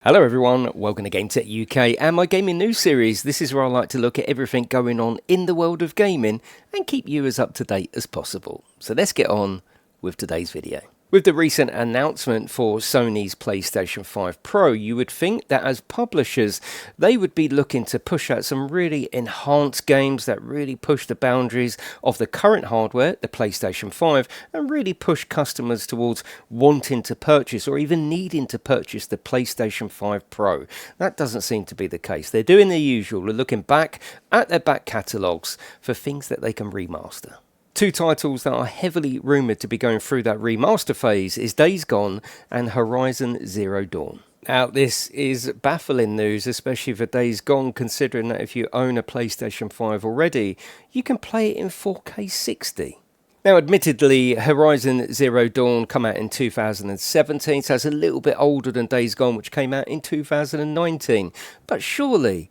Hello everyone, welcome to GametechUK and my gaming news series. This is where I like to look at everything going on in the world of gaming and keep you as up to date as possible. So let's get on with today's video. With the recent announcement for Sony's PlayStation 5 Pro, you would think that as publishers, they would be looking to push out some really enhanced games that really push the boundaries of the current hardware, the PlayStation 5, and really push customers towards wanting to purchase or even needing to purchase the PlayStation 5 Pro. That doesn't seem to be the case. They're doing their usual. They're looking back at their back catalogues for things that they can remaster. Two titles that are heavily rumoured to be going through that remaster phase is Days Gone and Horizon Zero Dawn. Now, this is baffling news, especially for Days Gone, considering that if you own a PlayStation 5 already, you can play it in 4K 60. Now, admittedly, Horizon Zero Dawn came out in 2017, so it's a little bit older than Days Gone, which came out in 2019. But surely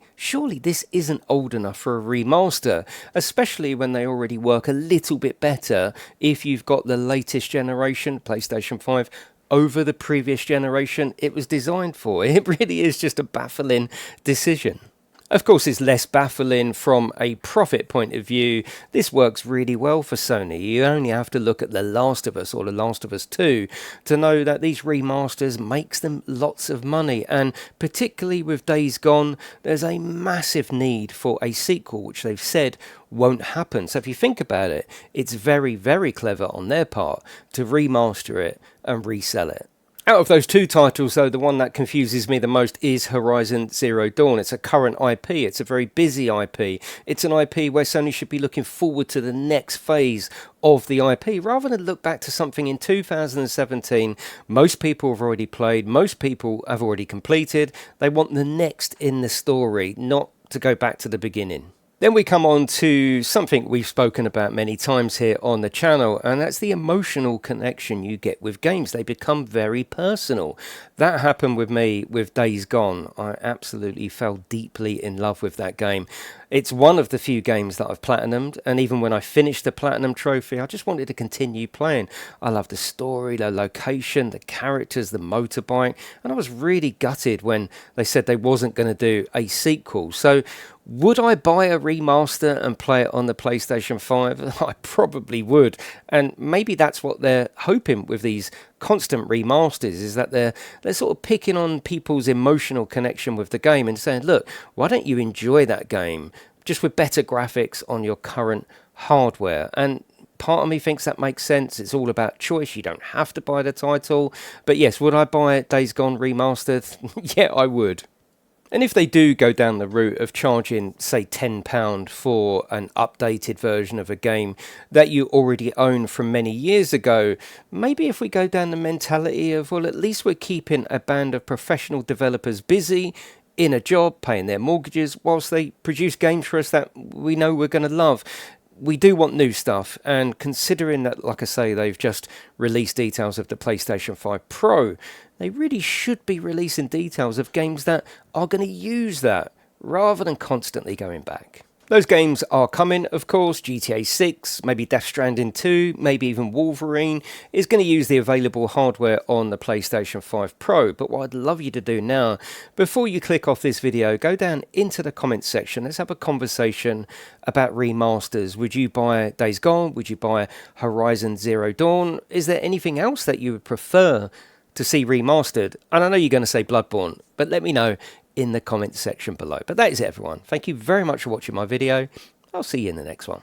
this isn't old enough for a remaster, especially when they already work a little bit better if you've got the latest generation, PlayStation 5, over the previous generation it was designed for. It really is just a baffling decision. Of course, it's less baffling from a profit point of view. This works really well for Sony. You only have to look at The Last of Us or The Last of Us 2 to know that these remasters makes them lots of money. And particularly with Days Gone, there's a massive need for a sequel, which they've said won't happen. So if you think about it, it's very, very clever on their part to remaster it and resell it. Out of those two titles, though, the one that confuses me the most is Horizon Zero Dawn. It's a current IP. It's a very busy IP. It's an IP where Sony should be looking forward to the next phase of the IP rather than look back to something in 2017 most people have already played, most people have already completed. They want the next in the story, not to go back to the beginning. Then we come on to something we've spoken about many times here on the channel, and that's the emotional connection you get with games. They become very personal. That happened with me with Days Gone. I absolutely fell deeply in love with that game. It's one of the few games that I've platinumed, and even when I finished the platinum trophy, I just wanted to continue playing. I love the story, the location, the characters, the motorbike, and I was really gutted when they said they wasn't going to do a sequel. So would I buy a remaster and play it on the PlayStation 5? I probably would. And maybe that's what they're hoping with these constant remasters, is that they're sort of picking on people's emotional connection with the game and saying, look, why don't you enjoy that game just with better graphics on your current hardware? And part of me thinks that makes sense. It's all about choice. You don't have to buy the title. But yes, would I buy Days Gone remastered? Yeah, I would. And if they do go down the route of charging, say, £10 for an updated version of a game that you already own from many years ago, maybe if we go down the mentality of, well, at least we're keeping a band of professional developers busy in a job, paying their mortgages, whilst they produce games for us that we know we're going to love. We do want new stuff, and considering that, like I say, they've just released details of the PlayStation 5 Pro, they really should be releasing details of games that are going to use that, rather than constantly going back. Those games are coming, of course. GTA 6, maybe Death Stranding 2, maybe even Wolverine is going to use the available hardware on the PlayStation 5 Pro. But what I'd love you to do now, before you click off this video, go down into the comments section. Let's have a conversation about remasters. Would you buy Days Gone? Would you buy Horizon Zero Dawn? Is there anything else that you would prefer to see remastered? And I know you're going to say Bloodborne, but let me know in the comments section below. But that is it, everyone. Thank you very much for watching my video. I'll see you in the next one.